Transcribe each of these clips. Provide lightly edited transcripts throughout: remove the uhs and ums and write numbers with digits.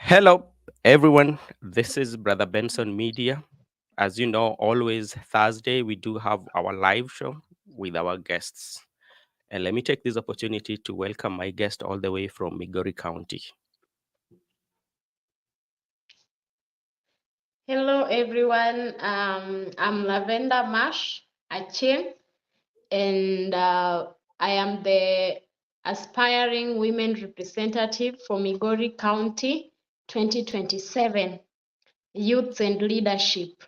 Hello, everyone. This is Brother Benson Media. As you know, always Thursday, we do have our live show with our guests. And let me take this opportunity to welcome my guest all the way from Migori County. Hello, everyone. I'm Lavenda Mash Achim, and I am the aspiring women representative for Migori County 2027 Youth and Leadership.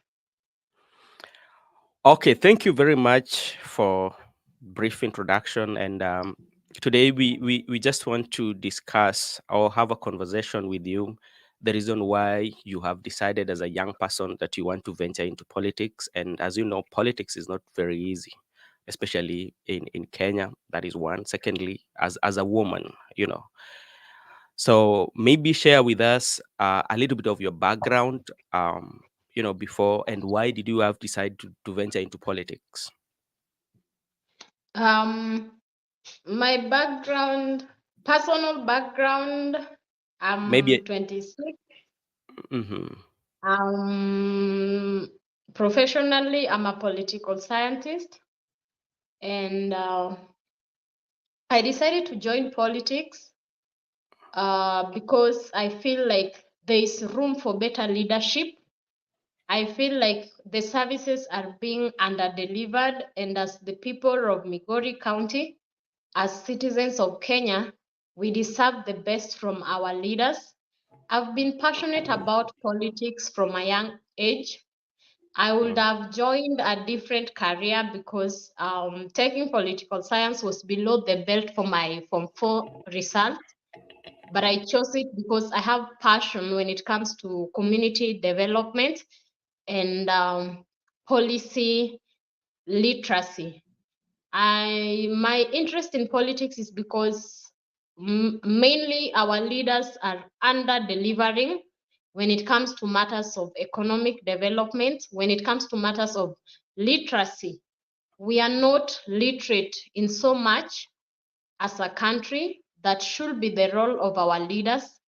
Okay, thank you very much for brief introduction. And today we just want to discuss or have a conversation with you the reason why you have decided as a young person that you want to venture into politics. And as you know, politics is not very easy, especially in Kenya. That is one. Secondly, as a woman, you know. So maybe share with us a little bit of your background, before, and why did you have decided to venture into politics? Um, my background, personal background, I'm Maybe. 26. Mhm. Professionally, I'm a political scientist, and I decided to join politics because I feel like there is room for better leadership. I feel like the services are being under-delivered, and as the people of Migori County, as citizens of Kenya, we deserve the best from our leaders. I've been passionate about politics from a young age. I would Mm. have joined a different career because taking political science was below the belt for my Form 4 result, but I chose it because I have passion when it comes to community development and policy literacy. My interest in politics is because mainly our leaders are under delivering when it comes to matters of economic development, when it comes to matters of literacy. We are not literate in so much as a country. That should be the role of our leaders.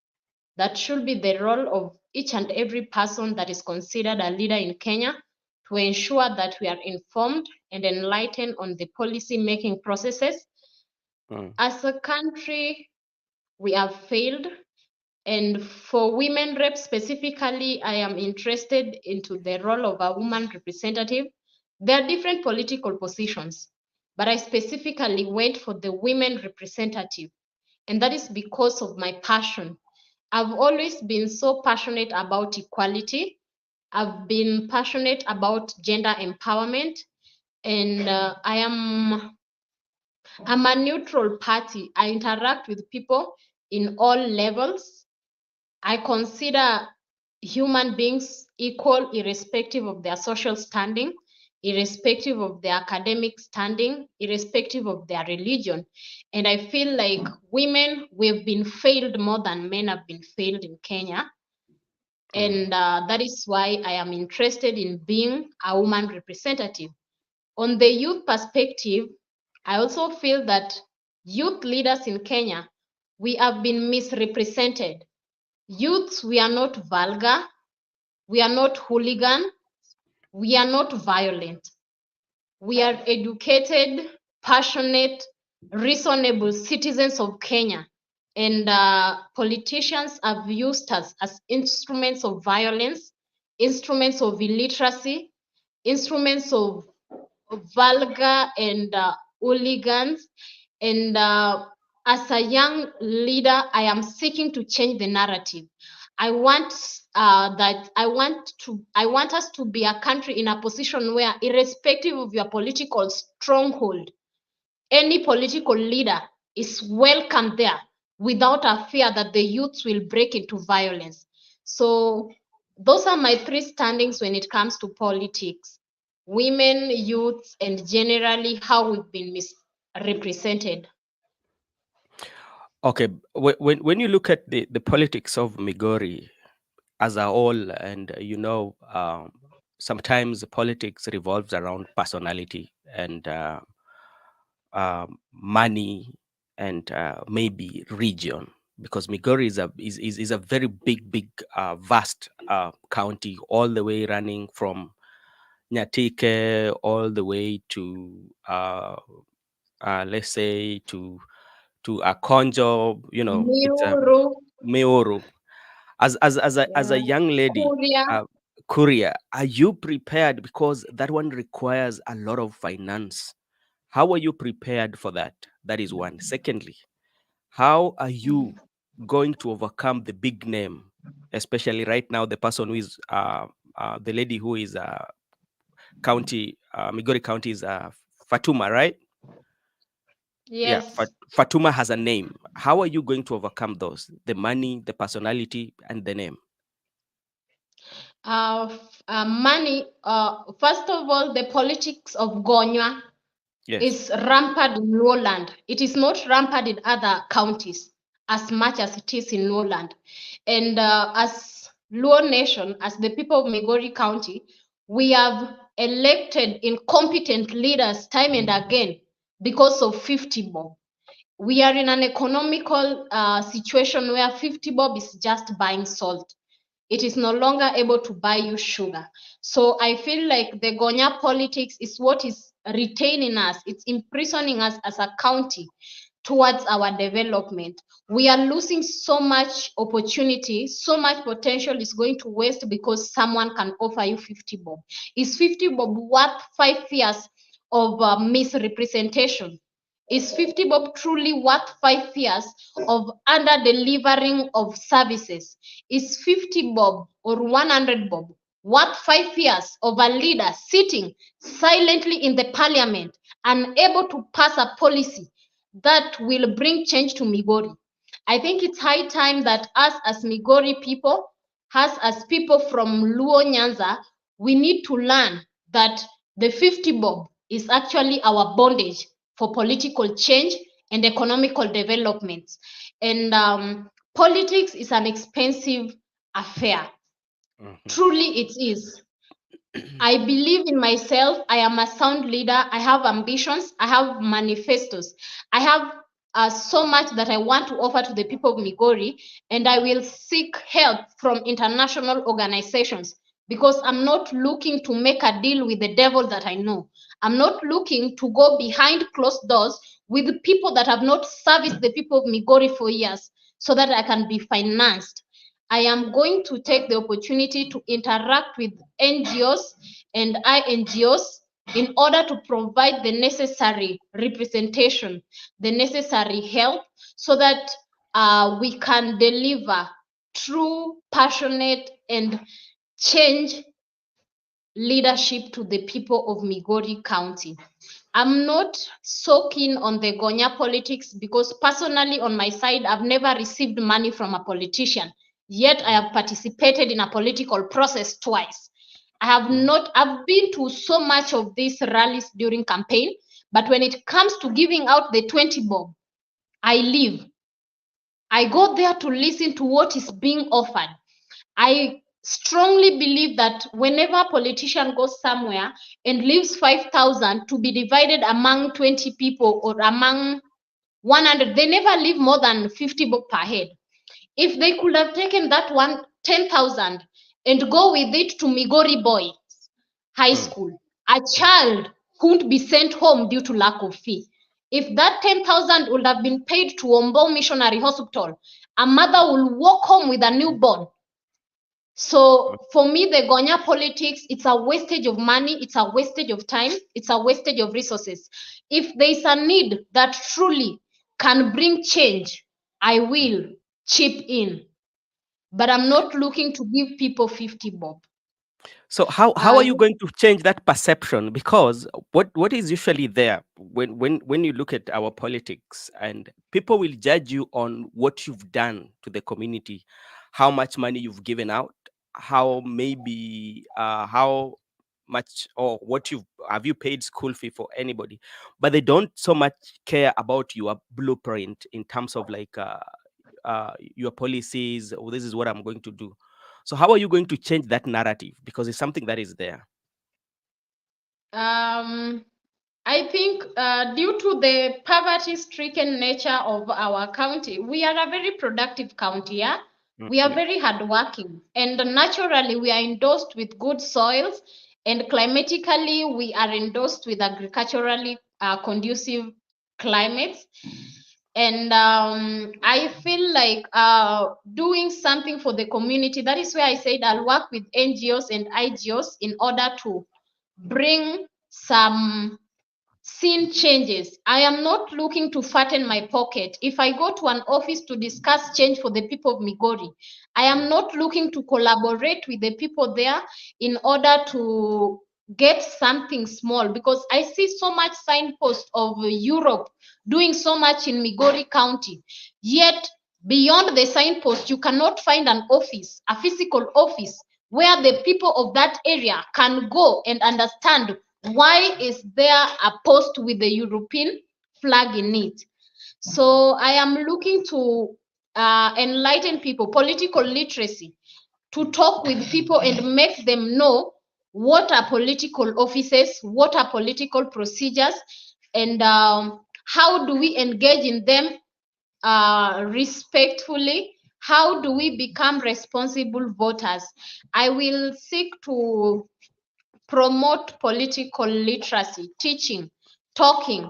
That should be the role of each and every person that is considered a leader in Kenya, to ensure that we are informed and enlightened on the policy making processes. Mm. As a country, we have failed. And for women reps specifically, I am interested into the role of a woman representative. There are different political positions, but I specifically went for the women representative. And that is because of my passion. I've always been so passionate about equality. I've been passionate about gender empowerment, and I'm a neutral party. I interact with people in all levels. I consider human beings equal, irrespective of their social standing, irrespective of their academic standing, irrespective of their religion. And I feel like women, we've been failed more than men have been failed in Kenya. Mm. And that is why I am interested in being a woman representative. On the youth perspective, I also feel that youth leaders in Kenya, we have been misrepresented. Youths, we are not vulgar, we are not hooligan, we are not violent. We are educated, passionate, reasonable citizens of Kenya. And politicians have used us as instruments of violence, instruments of illiteracy, instruments of vulgar and hooligans. And as a young leader, I am seeking to change the narrative. I want I want us to be a country in a position where, irrespective of your political stronghold, any political leader is welcome there without a fear that the youths will break into violence. So those are my three standings when it comes to politics: women, youths, and generally how we've been misrepresented. Okay, when you look at the politics of Migori as a whole, and sometimes politics revolves around personality and money and maybe region. because Migori is a very big vast county, all the way running from Nyatike all the way to let's say to Akonjo. It's a Miuru, Meoru. As a yeah, young lady, Kuria. uh, courier, are you prepared? Because that one requires a lot of finance. How are you prepared for that? That is one. Secondly, how are you going to overcome the big name, especially right now, the person who is the lady who is county, Migori County is Fatuma, right? Yeah, Yes. Fatuma has a name. How are you going to overcome those? The money, the personality, and the name. Money. First of all, the politics of Gonywa Yes. is rampant in Lowland. It is not rampant in other counties as much as it is in Lowland. And as Luo Nation, as the people of Migori County, we have elected incompetent leaders time and again because of 50 bob. We are in an economical situation where 50 bob is just buying salt. It is no longer able to buy you sugar. So I feel like the Gonya politics is what is retaining us. It's imprisoning us as a county towards our development. We are losing so much opportunity, so much potential is going to waste because someone can offer you 50 bob. Is 50 bob worth 5 years of misrepresentation? Is 50 bob truly worth 5 years of under delivering of services? Is 50 bob or 100 bob worth 5 years of a leader sitting silently in the parliament, unable to pass a policy that will bring change to Migori? I think it's high time that us as Migori people, us as people from Luo Nyanza, we need to learn that the 50 bob is actually our bondage for political change and economical development. And politics is an expensive affair. Mhm. Truly, it is. I believe in myself. I am a sound leader. I have ambitions. I have manifestos. I have so much that I want to offer to the people of Migori, and I will seek help from international organizations because I'm not looking to make a deal with the devil that I know. I'm not looking to go behind closed doors with people that have not serviced the people of Migori for years so that I can be financed. I am going to take the opportunity to interact with NGOs and INGOs in order to provide the necessary representation, the necessary help, so that we can deliver true, passionate, and change leadership to the people of Migori County. I'm not so keen on the Gonya politics because personally on my side, I've never received money from a politician. Yet I have participated in a political process twice. Mhm. I've been to so much of these rallies during campaign, but when it comes to giving out the 20 bob, I leave. I go there to listen to what is being offered. I strongly believe that whenever a politician goes somewhere and leaves 5,000 to be divided among 20 people or among 100, they never leave more than 50 bob per head. If they could have taken that one 10,000 and go with it to Migori Boy High Mm. School, a child couldn't be sent home due to lack of fee. If that 10,000 would have been paid to Ombo Missionary Hospital, a mother will walk home with a newborn. So for me, the Gonya politics, it's a wastage of money, it's a wastage of time, it's a wastage of resources. If there's a need that truly can bring change, I will chip in. But I'm not looking to give people 50 bob. So how are you going to change that perception? Because what is usually there when you look at our politics, and people will judge you on what you've done to the community, how much money you've given out, how maybe how much, or what you have you paid school fee for anybody, but they don't so much care about your blueprint in terms of like your policies, or this is what I'm going to do. So how are you going to change that narrative? Because it's something that is there. um I think due to the poverty-stricken nature of our county, we are a very productive county, yeah? We are Yeah. very hardworking, and naturally we are endorsed with good soils, and climatically we are endorsed with agriculturally conducive climates. And I feel like doing something for the community. That is where I said I'll work with NGOs and IGOs in order to bring some scene changes. I am not looking to fatten my pocket. If I go to an office to discuss change for the people of Migori, I am not looking to collaborate with the people there in order to get something small, because I see so much signpost of Europe doing so much in Migori County. Yet beyond the signpost, you cannot find an office, a physical office, where the people of that area can go and understand why is there a post with the European flag in it. So I am looking to enlighten people, political literacy, to talk with people and make them know what are political offices, what are political procedures, and how do we engage in them respectfully. How do we become responsible voters? I will seek to promote political literacy, teaching, talking.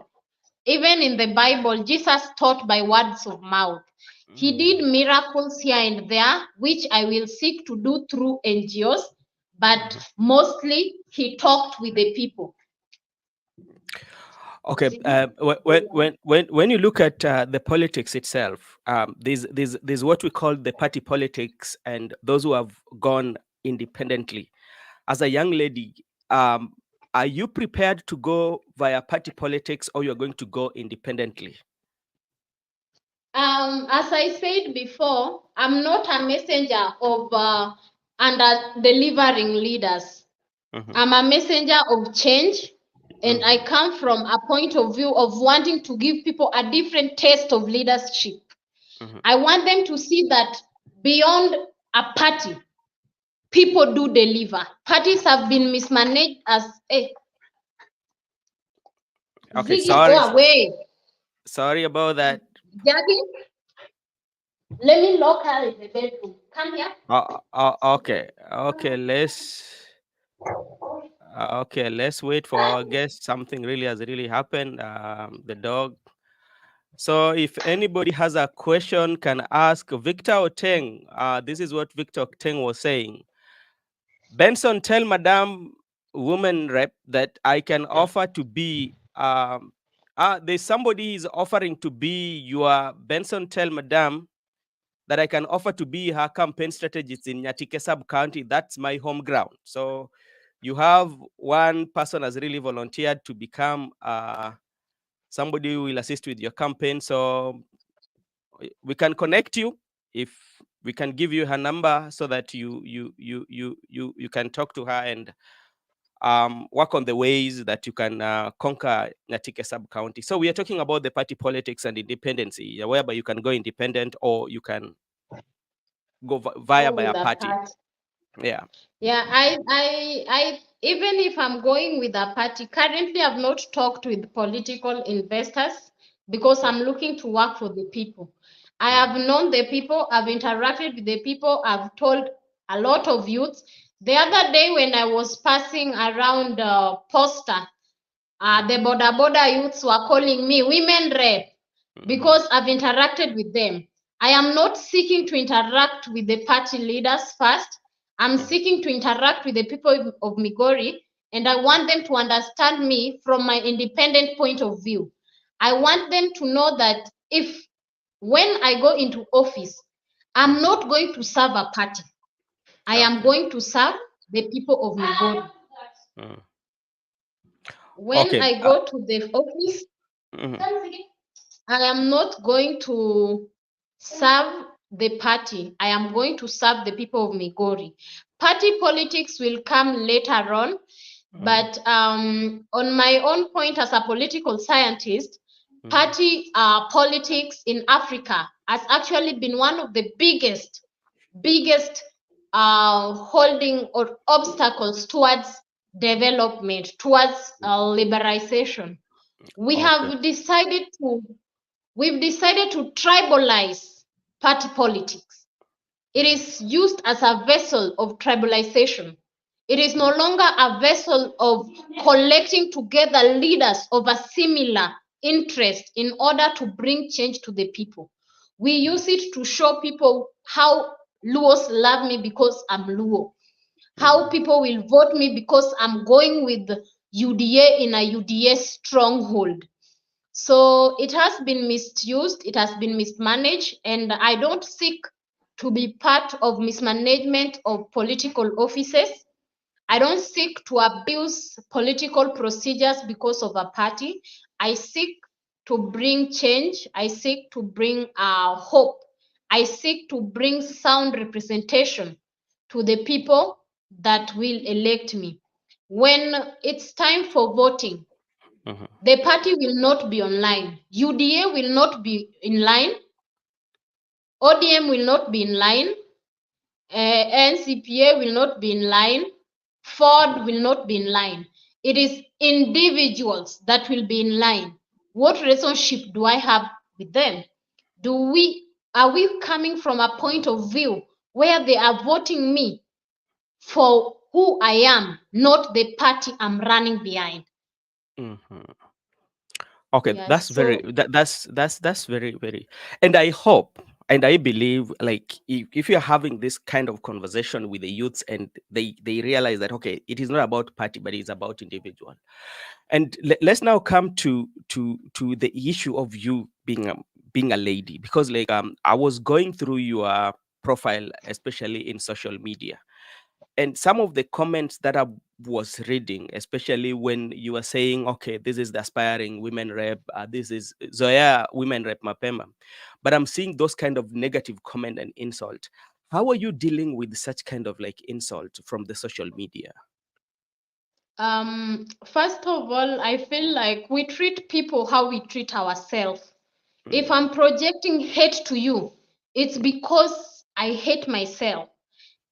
Even in the Bible, Jesus taught by words of mouth. He did miracles here and there, which I will seek to do through NGOs, but mostly he talked with the people. Okay. When you look at the politics itself, there's what we call the party politics, and those who have gone independently. As a young lady, are you prepared to go via party politics, or you're going to go independently? As I said before, I'm not a messenger of under delivering leaders. I'm a messenger of change, and I come from a point of view of wanting to give people a different taste of leadership. I want them to see that beyond a party, people do deliver. Parties have been mismanaged as a Okay, Ziggy, go away. sorry about that. Jackie, let me lock her in the bedroom. Come here. Okay, let's wait for our guest. Something really has really happened. The dog. So if anybody has a question, can ask Victor Oteng. This is what Victor Oteng was saying. Benson, tell Madam Woman Rep that I can offer to be. There's somebody is offering to be your Benson. Tell Madam that I can offer to be her campaign strategist in Nyatike sub county. That's my home ground. So you have one person has really volunteered to become somebody who will assist with your campaign. So we can connect you. If we can give you her number so that you can talk to her and work on the ways that you can conquer Nyatike sub county. So we are talking about the party politics and independency, whereby you can go independent or you can go via by a party. Yeah. Yeah, I even if I'm going with a party, currently I've not talked with political investors because I'm looking to work for the people. I have known the people, I've interacted with the people, I've told a lot of youths. The other day when I was passing around Poster, the border youths were calling me women rep because I've interacted with them. I am not seeking to interact with the party leaders first. I'm seeking to interact with the people of Migori, and I want them to understand me from my independent point of view. I want them to know that if when I go into office, I'm not going to serve a party. I am going to serve the people of Migori. When I go to the office, I am not going to serve the party. I am going to serve the people of Migori. Party politics will come later on, but on my own point as a political scientist, party politics in Africa has actually been one of the biggest holding or obstacles towards development, towards liberalization. We Okay. have decided to we've decided to tribalize party politics. It is used as a vessel of tribalization. It is no longer a vessel of collecting together leaders of a similar interest in order to bring change to the people. We use it to show people how Luos love me because I'm Luo, how Mhm. people will vote me because I'm going with UDA in a UDA stronghold. So it has been misused, it has been mismanaged, and I don't seek to be part of mismanagement of political offices. I don't seek to abuse political procedures because of a party. I seek to bring change. I seek to bring hope. I seek to bring sound representation to the people that will elect me. When it's time for voting, Mhm. the party will not be online. UDA will not be in line. ODM will not be in line. NCPA will not be in line. Ford will not be in line. It is individuals that will be in line. What relationship do I have with them? Are we coming from a point of view where they are voting me for who I am, not the party I'm running behind? Mhm. Okay, Yes. that's very So that's very very, and I hope and I believe, like, if you're having this kind of conversation with the youths and they realize that, okay, it is not about party but it's about individual. And let's now come to the issue of you being a lady, because, like, I was going through your profile, especially in social media, and some of the comments that I was reading, especially when you were saying, okay, this is the aspiring women rep, this is Zoya women rep Mapema, but I'm seeing those kind of negative comment and insult. How are you dealing with such kind of, like, insult from the social media? first of all, I feel like we treat people how we treat ourselves. If Mm, I'm projecting hate to you, it's because I hate myself.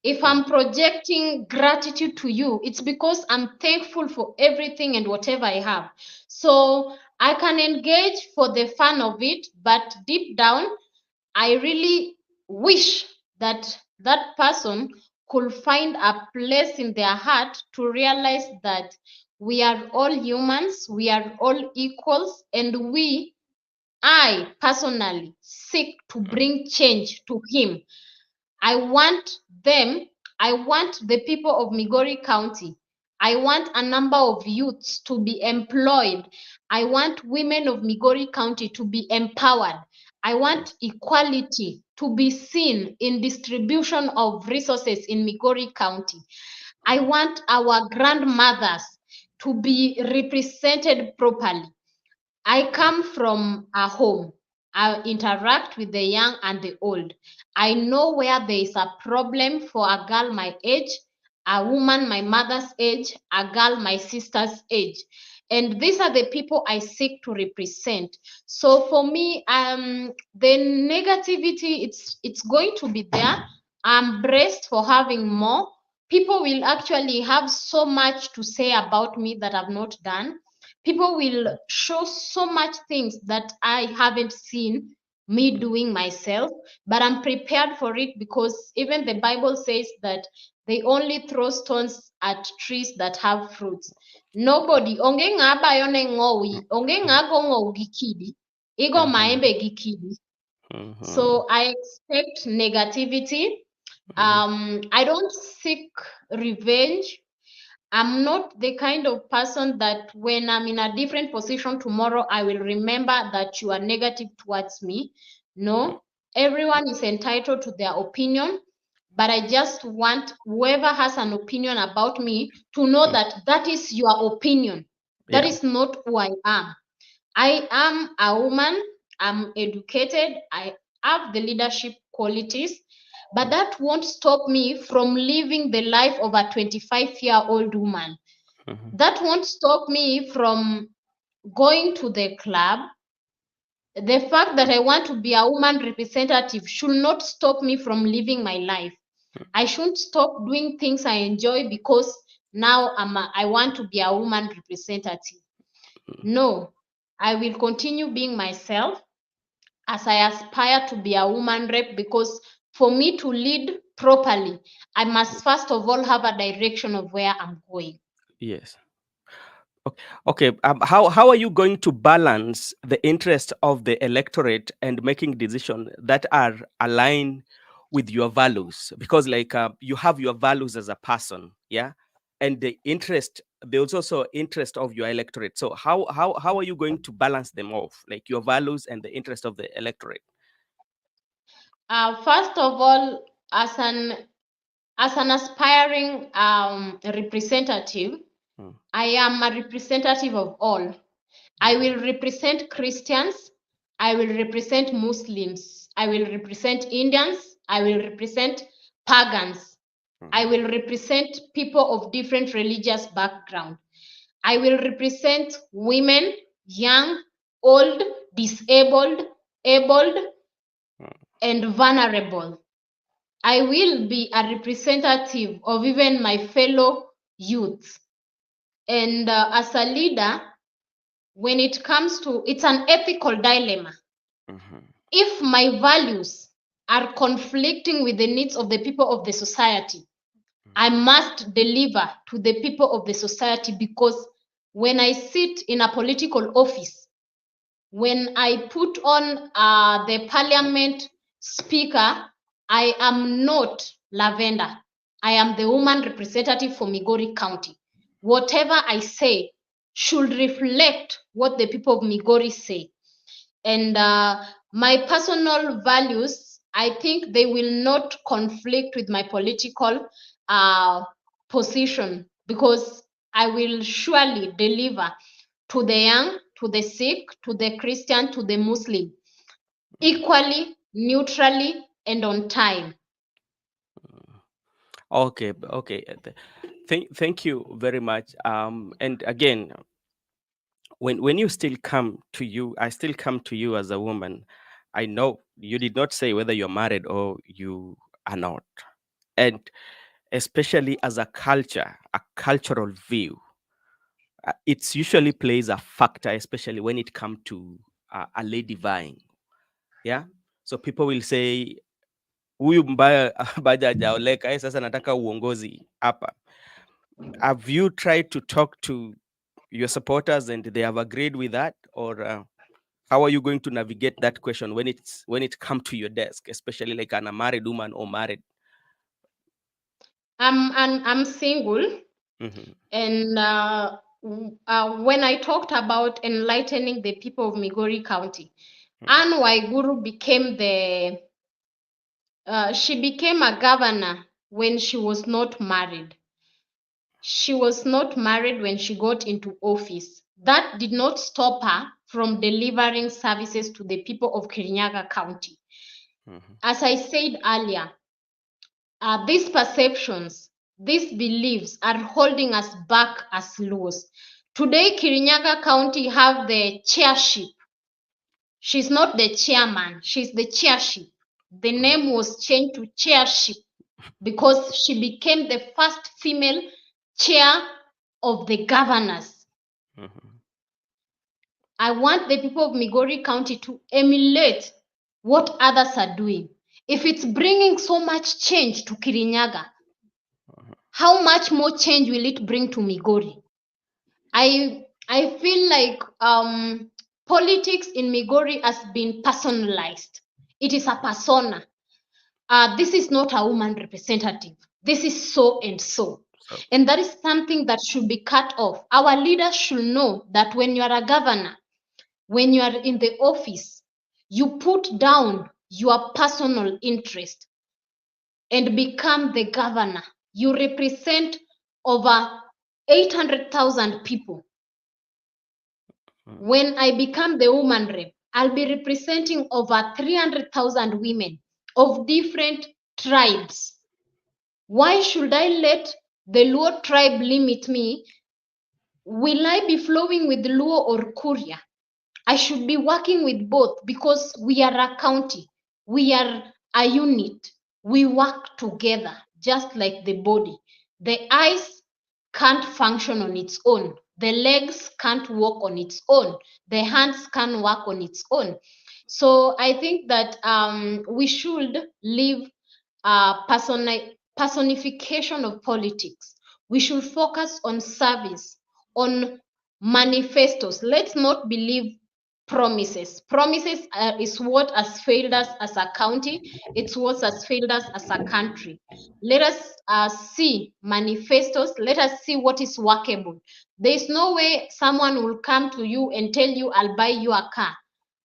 If mm, I'm projecting gratitude to you, it's because I'm thankful for everything and whatever I have. So I can engage for the fun of it, but deep down, I really wish that that person could find a place in their heart to realize that we are all humans, we are all equals, and I personally seek to mm, bring change to him. I want them, I want the people of Migori County. I want a number of youths to be employed. I want women of Migori County to be empowered. I mm, want equality to be seen in distribution of resources in Migori County. I want our grandmothers to be represented properly. I come from a home. I interact with the young and the old. I know where there is a problem for a girl my age, a woman my mother's age, a girl my sister's age. And these are the people I seek to represent. So for me, the negativity, it's going to be there. I'm braced for having more. People will actually have so much to say about me that I've not done. People will show so much things that I haven't seen me doing myself, but I'm prepared for it because even the Bible says that they only throw stones at trees that have fruits. Nobody, onge ng'abayo ne ng'owi, onge mm, ng'ago ng'ow gi kidi, igo mhm, maembe gi kidi. mhm, So I expect negativity. mhm, I don't seek revenge. I'm not the kind of person that when I'm in a different position tomorrow, I will remember that you are negative towards me. No, everyone is entitled to their opinion, but I just want whoever has an opinion about me to know mm. that that is your opinion. That Yeah. is not who I am. I am a woman, I'm educated, I have the leadership qualities, but Mm, that won't stop me from living the life of a 25-year-old woman. mhm, That won't stop me from going to the club. The fact that I want to be a woman representative should not stop me from living my life. I shouldn't stop doing things I enjoy because now I want to be a woman representative. No, I will continue being myself as I aspire to be a woman rep, because for me to lead properly, I must first of all have a direction of where I'm going. Yes. Okay. How are you going to balance the interest of the electorate and making decisions that are aligned with your values? Because like you have your values as a person, yeah, and there's also interest of your electorate. So how are you going to balance them off, like your values and the interest of the electorate? First of all, as an aspiring representative, Mm, I am a representative of all. I mhm, will represent Christians. I will represent Muslims. I will represent Indians. I will represent pagans. I mhm, will represent people of different religious background. I will represent women, young, old, disabled, abled, mm, and vulnerable. I will be a representative of even my fellow youths. And as a leader, when it comes to, it's an ethical dilemma. mhm, If my values are conflicting with the needs of the people of the society, I must deliver to the people of the society, because when I sit in a political office, when I put on the parliament speaker, I am not Lavendah. I am the woman representative for Migori County. Whatever I say should reflect what the people of Migori say. And my personal values, I think they will not conflict with my political uh, position, because I will surely deliver to the young, to the sick, to the Christian, to the Muslim, equally, neutrally, and on time. mm. Okay, okay. Thank you very much. And again, when you still come to you, I still come to you as a woman. I know you did not say whether you're married or you are not, and especially as a cultural view, it usually plays a factor, especially when it comes to a lady vying. Yeah, so people will say huyu mbaya bado hajaoleka, sasa nataka uongozi hapa. Have you tried to talk to your supporters and they have agreed with that, or how are you going to navigate that question when it come to your desk, especially like an a married woman or married? I'm single, Hmm. and when I talked about enlightening the people of Migori County, Anne Waiguru became she became a governor when she was not married. She was not married when she got into office. That did not stop her from delivering services to the people of Kirinyaga County. Hmm. As I said earlier, these perceptions, these beliefs are holding us back as Luos. Today, Kirinyaga County have the chairship. She's not the chairman, she's the chairship. The name was changed to chairship because she became the first female chair of the governors. Hmm. I want the people of Migori County to emulate what others are doing. If it's bringing so much change to Kirinyaga, how much more change will it bring to Migori? I feel like politics in Migori has been personalized. It is a persona. This is not a woman representative. This is so and so. So. And that is something that should be cut off. Our leaders should know that when you are a governor, when you are in the office, you put down your personal interest and become the governor. You represent over 800,000 people. Mm, When I become the woman rep, I'll be representing over 300,000 women of different tribes. Why should I let the Luo tribe limit me? Will I be flowing with Luo or Kuria? I should be working with both, because we are a county. We are a unit. We work together, just like the body. The eyes can't function on its own. The legs can't walk on its own. The hands can't work on its own. So I think that we should leave personification of politics. We should focus on service, on manifestos. Let's not believe promises. Promises is what has failed us as a county. It's what has failed us as a country. Let us see manifestos. Let us see what is workable. There is no way someone will come to you and tell you, I'll buy you a car,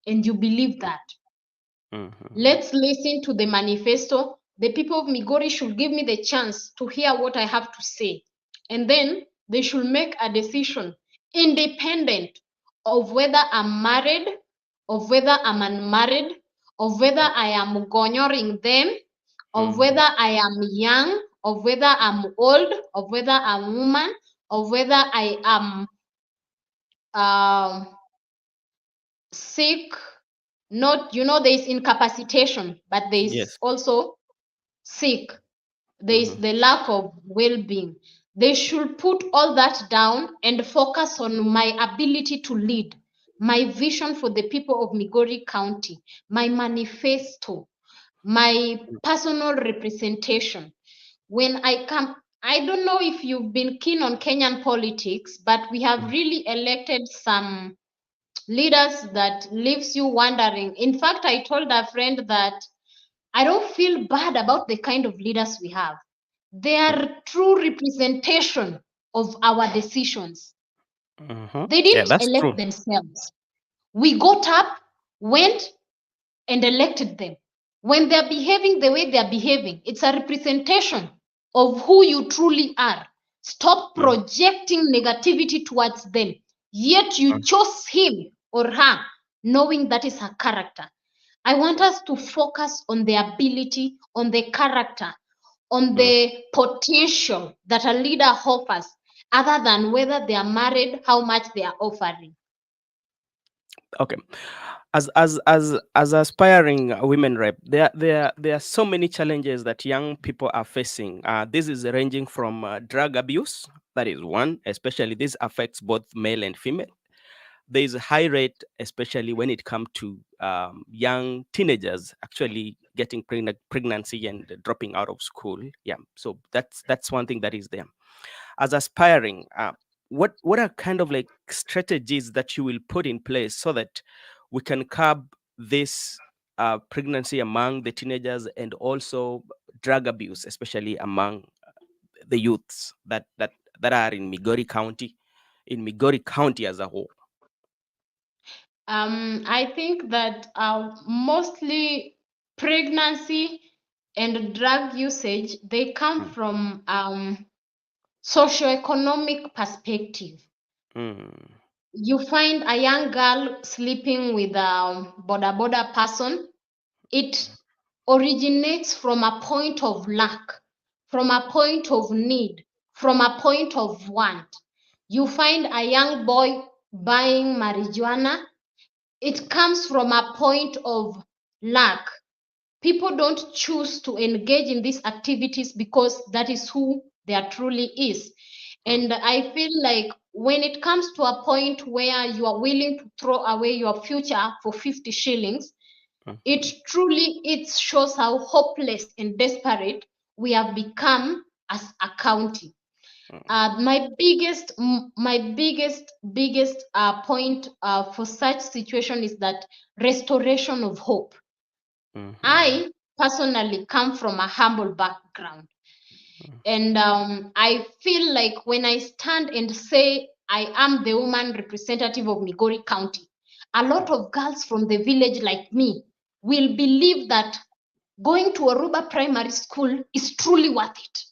and you believe that. Let's listen to the manifesto. The people of Migori should give me the chance to hear what I have to say. And then they should make a decision independent of whether I'm married, of whether I'm unmarried, of whether I am gonyoring them, of whether I am young, of whether I'm old, of whether I'm a woman, of whether I am sick. Not, there is incapacitation, but there is Yes. also sick. There is the lack of well-being. They should put all that down and focus on my ability to lead, my vision for the people of Migori County, my manifesto, my personal representation. When I come, I don't know if you've been keen on Kenyan politics, but we have really elected some leaders that leaves you wondering. In fact, I told a friend that I don't feel bad about the kind of leaders we have. They are true representation of our decisions. They Yeah, didn't that's true. elect themselves. We got up, went, and elected them. When they're behaving the way they're behaving, it's a representation of who you truly are. Stop projecting negativity towards them. Yet you chose him or her, knowing that is her character. I want us to focus on the ability, on the character, on the potential that a leader offers, other than whether they are married, how much they are offering. Okay. As aspiring women rep, there are so many challenges that young people are facing. This is ranging from drug abuse, that is one, especially this affects both male and female. There is a high rate, especially when it comes to young teenagers actually getting pregnancy and dropping out of school. Yeah, so that's one thing that is there. As aspiring, what are kind of like strategies that you will put in place so that we can curb this pregnancy among the teenagers and also drug abuse, especially among the youths that are in Migori County as a whole? I think that mostly pregnancy and drug usage, they come Mm, from socioeconomic perspective. mm, You find a young girl sleeping with a boda person. It originates from a point of lack, from a point of need, from a point of want. You find a young boy buying marijuana. It comes from a point of lack. People don't choose to engage in these activities because that is who they are truly is. mm, And I feel like when it comes to a point where you are willing to throw away your future for 50 shillings, it mhm, truly it shows how hopeless and desperate we have become as a county. My biggest point for such situation is that restoration of hope. mhm, I personally come from a humble background, and I feel like when I stand and say I am the woman representative of Migori County, a lot of girls from the village like me will believe that going to Aruba Primary School is truly worth it.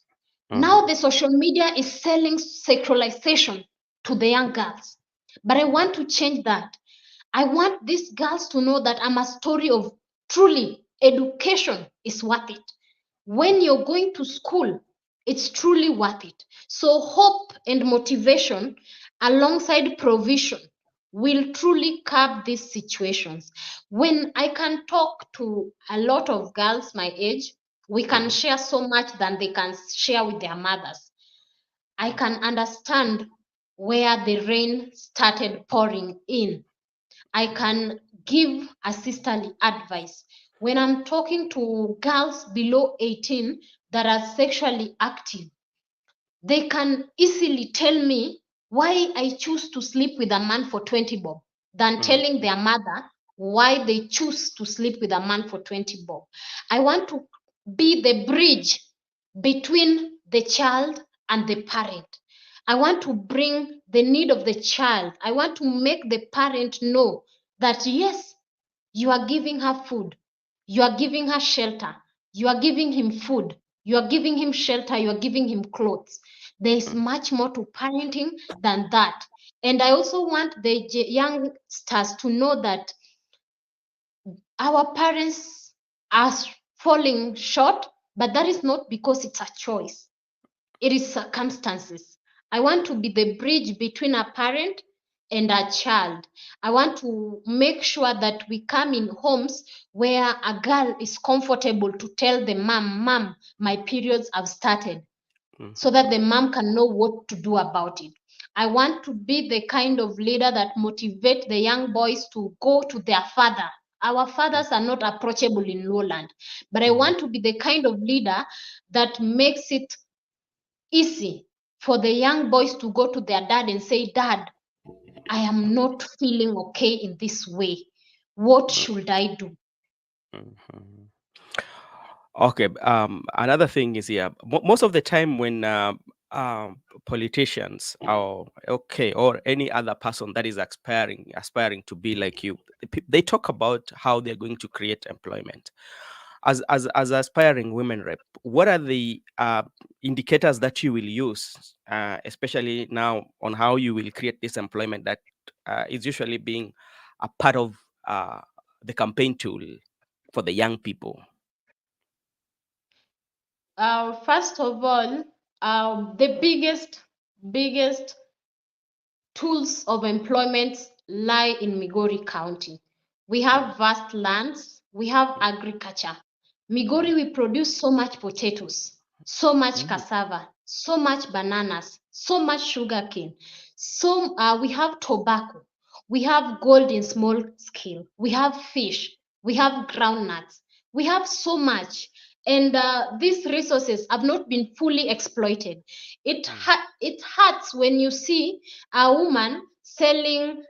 Now the mhm, social media is selling sexualization to the young girls. But I want to change that. I want these girls to know that I'm a story of truly education is worth it. When you're going to school, it's truly worth it. So hope and motivation alongside provision will truly curb these situations. When I can talk to a lot of girls my age, we can mhm, share so much than they can share with their mothers. I can understand where the rain started pouring in. I can give a sisterly advice. When I'm talking to girls below 18 that are sexually active, they can easily tell me why I choose to sleep with a man for 20 bob than mm, telling their mother why they choose to sleep with a man for 20 bob. I want to be the bridge between the child and the parent. I want to bring the need of the child. I want to make the parent know that yes, you are giving her food, you are giving her shelter, you are giving him food, you are giving him shelter, you are giving him clothes. There is mm, much more to parenting than that. And I also want the youngsters to know that our parents are falling short, but that is not because it's a choice, it is circumstances. I want to be the bridge between a parent and a child. I want to make sure that we come in homes where a girl is comfortable to tell the mom, my periods have started, mm, so that the mom can know what to do about it. I want to be the kind of leader that motivate the young boys to go to their father. Our mm, fathers are not approachable in lowland, but I mm, want to be the kind of leader that makes it easy for the young boys to go to their dad and say, Dad, I am not feeling okay in this way. What mm, should I do? mhm. Okay. Another thing is here. Most of the time, when politicians or or any other person that is aspiring to be like you, they talk about how they're going to create employment. As aspiring women rep, what are the indicators that you will use, especially now, on how you will create this employment that is usually being a part of the campaign tool for the young people? First of all, the biggest tools of employment lie in Migori County. We Mm, have vast lands, we have mm, agriculture. mm, Migori, we produce so much potatoes, so much mm, cassava, so much bananas, so much sugarcane. So we have tobacco, we have gold in small scale, we have fish, we have groundnuts, we have so much. And these resources have not been fully exploited. mm, It hurts when you see a woman selling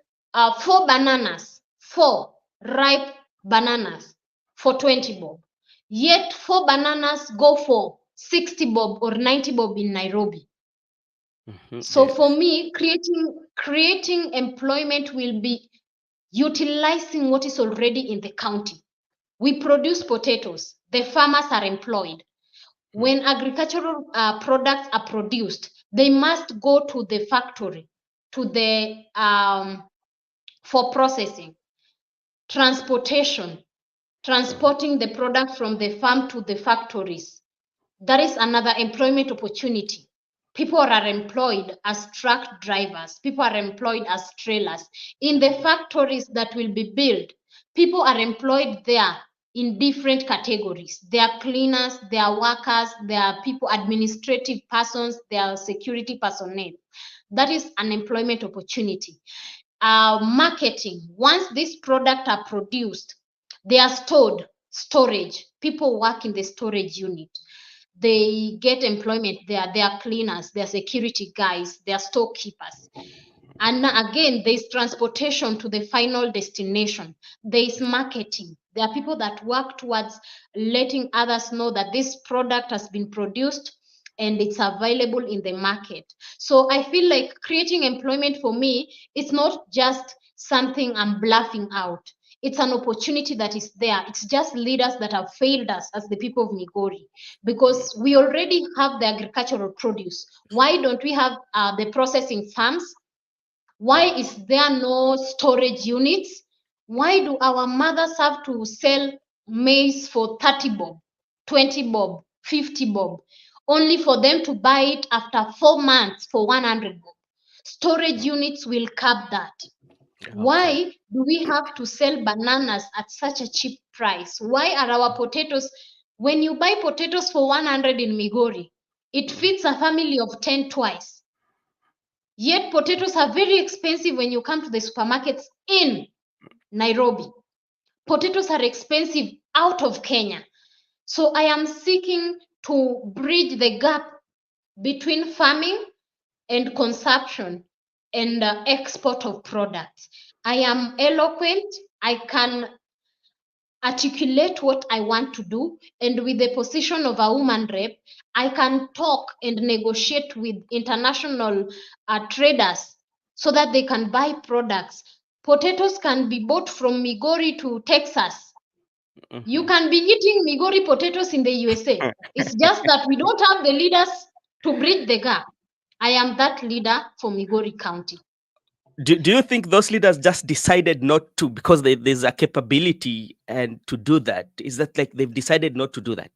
four bananas, four ripe bananas for 20 bob. Yet four bananas go for 60 bob or 90 bob in Nairobi. mhm, So for yes. me, creating employment will be utilizing what is already in the county. We produce potatoes. The farmers are employed. Mm, When agricultural products are produced, they must go to the factory, to the for processing, transportation, mm, transporting the product from the farm to the factories. That is another employment opportunity. People are employed as truck drivers, people are employed as trailers. In the factories that will be built, people are employed there in different categories. They are cleaners, they are workers, they are people, administrative persons, they are security personnel. That is an employment opportunity. Marketing, once these products are produced, they are stored, storage. People work in the storage unit, they get employment there. They are cleaners, they are security guys, they are storekeepers. And again, there's transportation to the final destination. There is marketing. There are people that work towards letting others know that this product has been produced and it's available in the market. So I feel like creating employment for me, it's not just something I'm bluffing out. It's an opportunity that is there. It's just leaders that have failed us as the people of Migori, mm, because we already have the agricultural produce. Why don't we have the processing farms? Why is there no storage units? Why do our mothers have to sell maize for 30 bob, 20 bob, 50 bob, only for them to buy it after 4 months for 100 bob? Storage units will curb that. okay. Why do we have to sell bananas at such a cheap price? Why are our potatoes, when you buy potatoes for 100 in Migori, it Mm, feeds a family of 10 twice. Yet potatoes are very expensive when you come to the supermarkets in Nairobi. Potatoes are expensive out of Kenya. So I am seeking to bridge the gap between farming and consumption and export of products. I am eloquent. I can articulate what I want to do. And with the position of a woman rep, I can talk and negotiate with international traders so that they can buy products. Potatoes can be bought from Migori to Texas. You Mhm. can be eating Migori potatoes in the USA. It's just that we don't have the leaders to bridge the gap. I am that leader for Migori County. Do you think those leaders just decided not to because there's a capability and to do that? Is that like they've decided not to do that,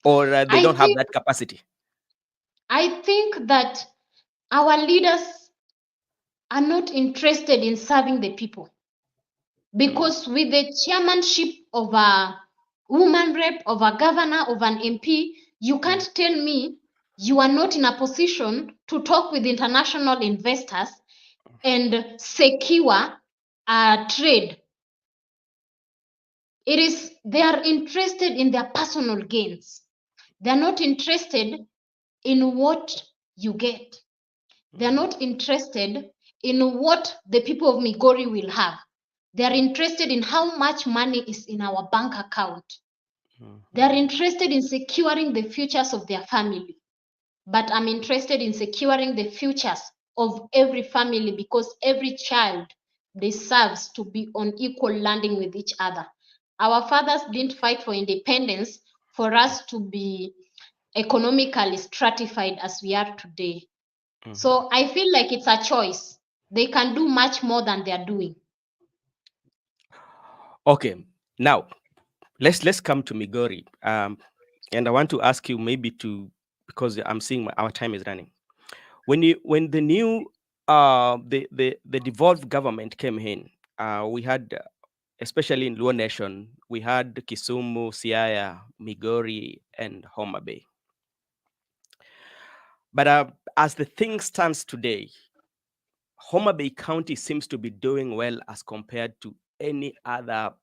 or they I don't have think that capacity? I think that our leaders are not interested in serving the people, Mm, because with the chairmanship of a woman rep, of a governor, of an MP, you mm, can't tell me you are not in a position to talk with international investors and secure a trade. It is they are interested in their personal gains. They are not interested in what you get. They are mm, not interested in what the people of Migori will have. They are interested in how much money is in our bank account. mm, They are interested in securing the futures of their family. But I'm interested in securing the futures of every family, because every child deserves to be on equal landing with each other. Our fathers didn't fight for independence for us to be economically stratified as we are today. mhm. So I feel like it's a choice. They can do much more than they are doing. Okay, now let's come to Migori, and I want to ask you maybe to because I'm seeing our time is running. When the new the devolved government came in, we had especially in Luo Nation, we had Kisumu, Siaya, Migori, and Homa Bay. But as the thing stands today, Homa Bay County seems to be doing well as compared to any other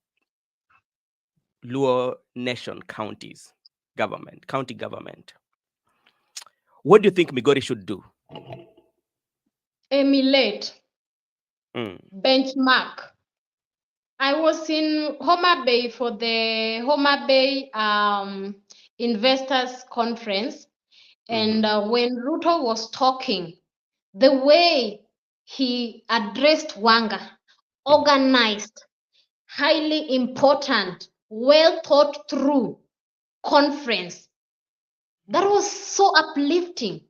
Luo Nation county government. What do you think Migori should do? Emulate, Mm, benchmark. I was in Homa Bay for the Homa Bay Investors Conference. And mhm, when Ruto was talking, the way he addressed Wanga, mhm, organized, highly important, well thought through conference, that was so uplifting.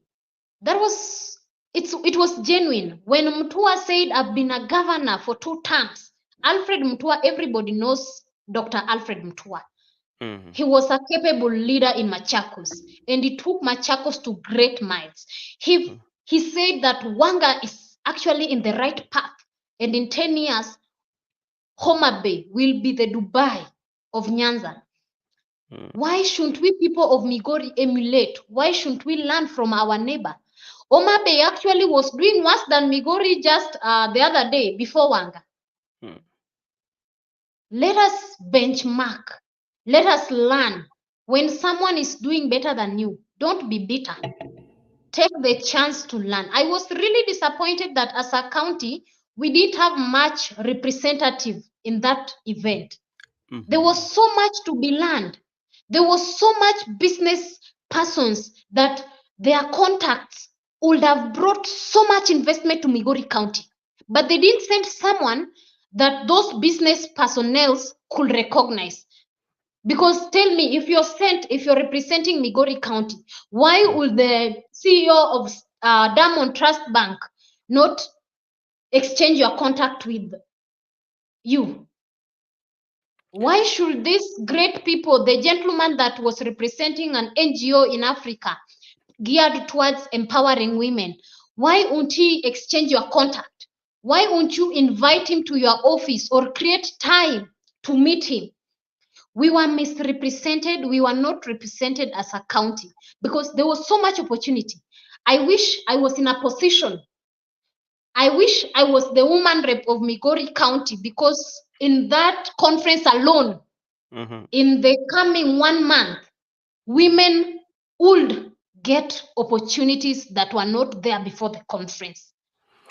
That was it was genuine. When Mutua said, I've been a governor for 2 terms, Alfred Mutua, everybody knows Dr. Alfred Mutua. mhm, He was a capable leader in Machakos, and he took Machakos to great miles. mhm, He said that Wanga is actually in the right path, and in 10 years, Homa Bay will be the Dubai of Nyanza. mhm, Why shouldn't we people of Migori emulate? Why shouldn't we learn from our neighbor? Homa Bay actually was doing worse than Migori just the other day before Wanga. mhm, Let us benchmark. Let us learn. When someone is doing better than you, don't be bitter. Take the chance to learn. I was really disappointed that as a county, we didn't have much representative in that event. There mhm, was so much to be learned. There was so much business persons that their contacts would have brought so much investment to Migori County. But they didn't send someone that those business personnel could recognize. Because tell me, if you're representing Migori County, why mhm, would the CEO of Diamond Trust Bank not exchange your contact with you? Why should these great people, the gentleman that was representing an NGO in Africa geared towards empowering women, why won't he exchange your contact? Why won't you invite him to your office or create time to meet him? We were misrepresented. We were not represented as a county because there was so much opportunity. I wish I was in a position. I wish I was the woman rep of Migori County, because in that conference alone, Mhm. in the coming 1 month, women would get opportunities that were not there before the conference.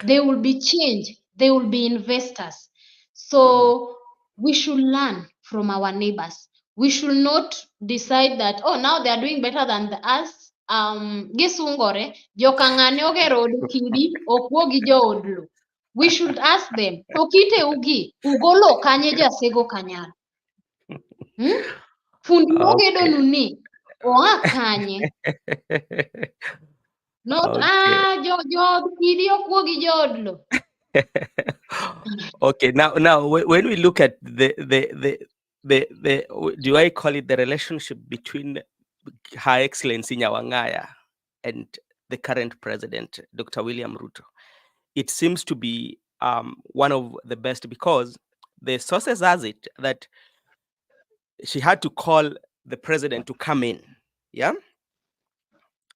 There will be change. There will be investors. Mhm. So we should learn from our neighbors. We should not decide that, oh, now they are doing better than us. Gisungore, jokangane ogero od kidi, okwogi joodlu. We should ask them, tokite ugi, ugolo kanye jasego kanyal. Fundi mogedo Okay. nuni, oa kanye. Not, Okay. jo kidi okwogi joodlu. Okay. Now, when we look at do I call it the relationship between Her Excellency Nyawangaya and the current president, Dr. William Ruto, it seems to be one of the best, because the sources has it that she had to call the president to come in, yeah,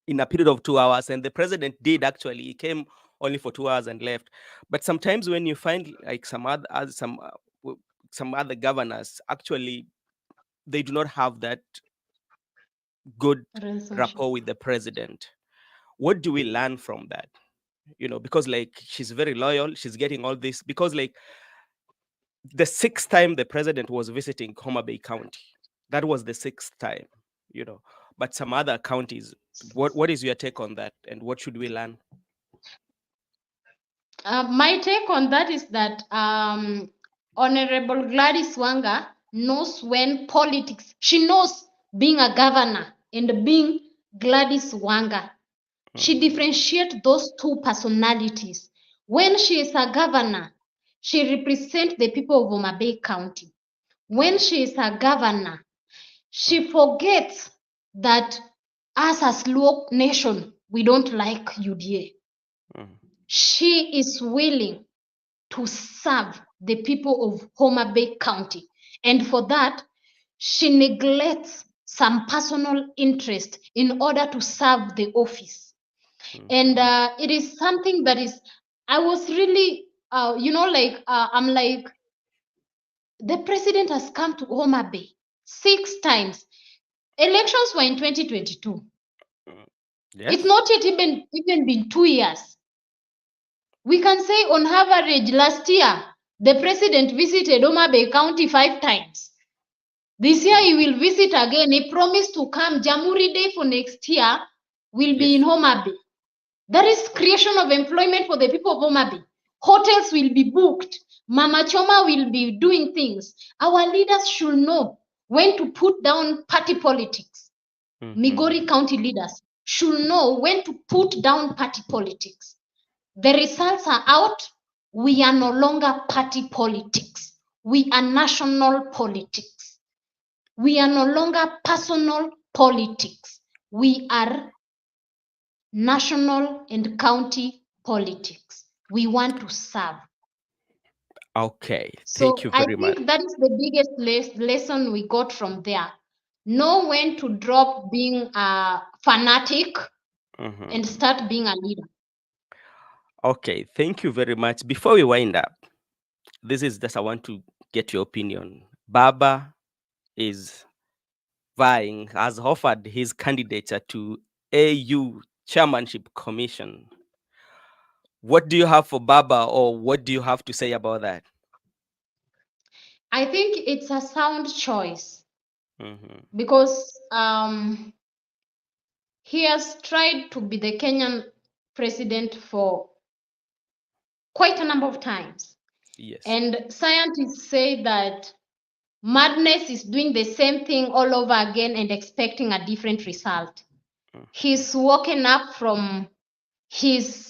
in a period of 2 hours, and the president did actually. He came only for 2 hours and left. But sometimes when you find like some other governors, actually they do not have that good Relationship. rapport with the president. What do we learn from that? Because like she's very loyal, she's getting all this, because like the sixth time the president was visiting Homa Bay County, that was the sixth time, you know. But some other counties, what is your take on that, and what should we learn? My take on that is that Honorable Gladys Wanga knows when politics, she knows being a governor and being Gladys Wanga. She Mhm, differentiates those two personalities. When she is a governor, she represents the people of Homa Bay County. When she is a governor, she forgets that us as Luo nation, we don't like UDA. mhm, She is willing to serve the people of Homa Bay County. And for that, she neglects some personal interest in order to serve the office. And mhm, it is something that is, I was really, I'm like, the president has come to Homa Bay 6 times. Elections were in 2022. mhm. It's Yes. not yet even been 2 years. We can say on average last year, the president visited Homa Bay County 5 times. This year Mm, he will visit again. He promised to come. Jamhuri Day for next year will be in yes. Homa Bay. That is creation of employment for the people of Homa Bay. Hotels will be booked. Mama Choma will be doing things. Our leaders should know when to put down party politics. Mhm, Migori County leaders should know when to put down party politics. The results are out. We are no longer party politics. We are national politics. We are no longer personal politics. We are national and county politics. We want to serve. okay, thank So you I very much. think that is the biggest lesson we got from there. Know when to drop being a fanatic and Mhm. start being a leader. Okay, thank you very much. Before we wind up, this is just I want to get your opinion. Baba is vying, has offered his candidature to AU Chairmanship Commission. What do you have for Baba, or what do you have to say about that? I think it's a sound choice Mhm. because he has tried to be the Kenyan president for quite a number of times. Yes. And scientists say that madness is doing the same thing all over again and expecting a different result. Mm, He's woken up from his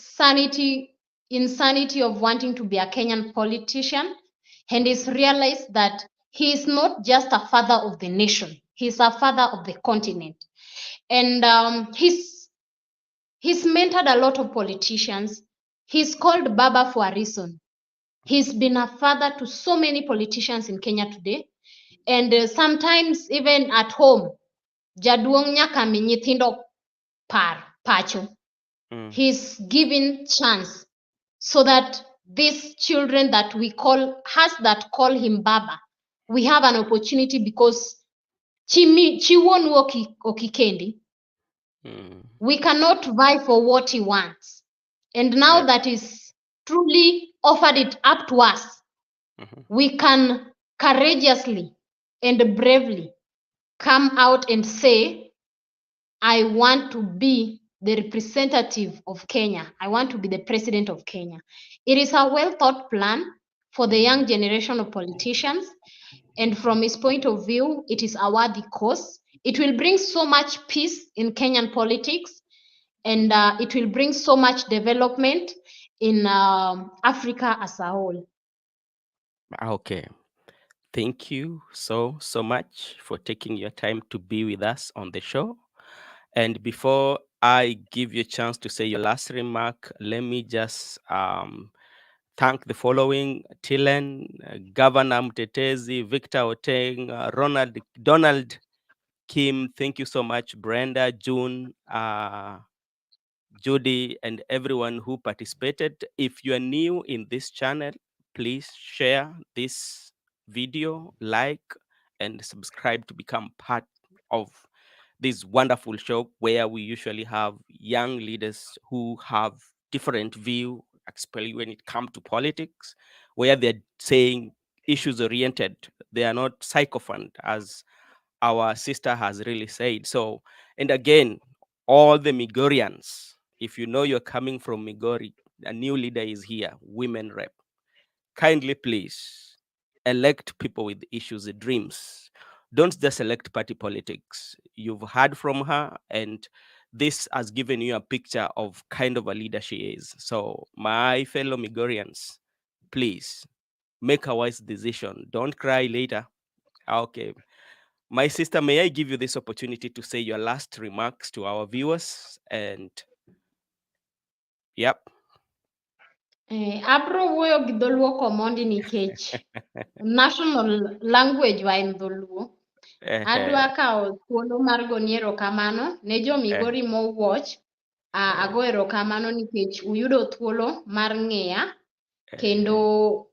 insanity of wanting to be a Kenyan politician, and he's realized that he is not just a father of the nation, he's a father of the continent. And he's mentored a lot of politicians. He's called Baba for a reason. He's been a father to so many politicians in Kenya today. And sometimes even at home, jaduong nyaka mi nyithindo pacho. Mm. He's given chance so that these children that we call has that call him Baba, we have an opportunity because Chiwon Okikendi, Mm. we cannot vie for what he wants. And now Yep. that is truly offered it up to us, Mm-hmm. we can courageously and bravely come out and say, I want to be the representative of Kenya. I want to be the president of Kenya. It is a well thought plan for the Mm-hmm. young generation of politicians. And from his point of view, it is a worthy cause. It will bring so much peace in Kenyan politics, and it will bring so much development in Africa as a whole. Okay. Thank you so much for taking your time to be with us on the show. And before I give you a chance to say your last remark, let me just thank the following: Tilen, Governor Mtetezi, Victor Oteng, Donald, Kim. Thank you so much, Brenda, June, Judy, and everyone who participated. If you are new in this channel, please share this video, like, and subscribe to become part of this wonderful show where we usually have young leaders who have different view, especially when it comes to politics, where they're saying issues oriented. They are not sycophant, as our sister has really said. So, and again, all the Migorians, if you know you're coming from Migori, a new leader is here, women rep. Kindly please elect people with issues and dreams. Don't just elect party politics. You've heard from her, and this has given you a picture of kind of a leader she is. So, my fellow Migorians, please make a wise decision. Don't cry later. Okay. My sister, may I give you this opportunity to say your last remarks to our viewers? And yep. Abro wuoyo gi dholuo komondi nikech national language wa en dholuo. Adwa Eh, kawo thuolo mar goni erokamano ne jo eh, Migori mowuoch. eh, Ago erokamano nikech uyudo thuolo mar ng'eya, kendo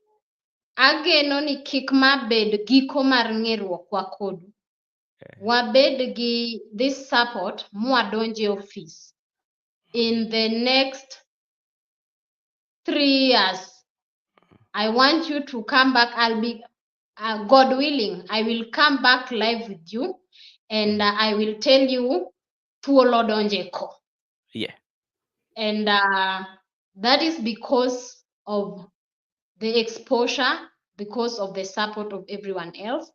eh, ageno ni kik mabed giko mar ng'eruok wa kodu. eh. Wabed gi this support mwadonje office. In the next 3 years, I want you to come back. I'll be, God willing, I will come back live with you, and Mhm. I will tell you thuolo donje ko. Yeah. And that is because of the exposure, because of the support of everyone else.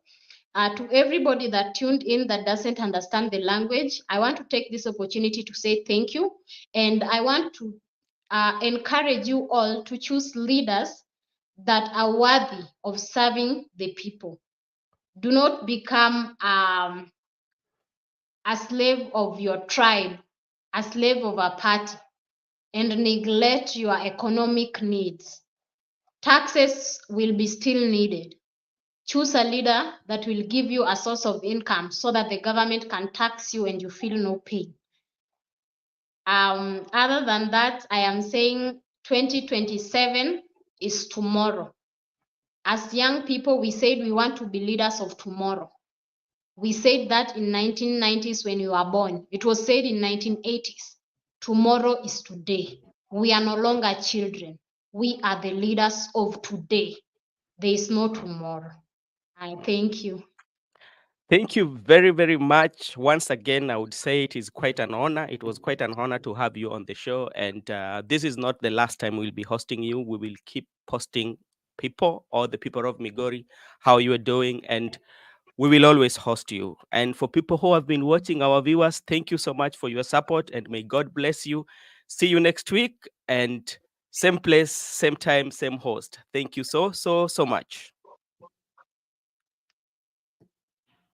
To everybody that tuned in that doesn't understand the language, I want to take this opportunity to say thank you. And I want to encourage you all to choose leaders that are worthy of serving the people. Do not become a slave of your tribe, a slave of a party, and neglect your economic needs. Taxes will be still needed. Choose a leader that will give you a source of income so that the government can tax you and you feel no pain. Other than that, I am saying 2027 is tomorrow. As young people, we said we want to be leaders of tomorrow. We said that in 1990s when we were born. It was said in 1980s. Tomorrow is today. We are no longer children. We are the leaders of today. There is no tomorrow. I thank you. Thank you very much. Once again, I would say it is quite an honor. It was quite an honor to have you on the show. And this is not the last time we'll be hosting you. We will keep posting people, all the people of Migori, how you are doing. And we will always host you. And for people who have been watching, our viewers, thank you so much for your support, and may God bless you. See you next week, and same place, same time, same host. Thank you so much.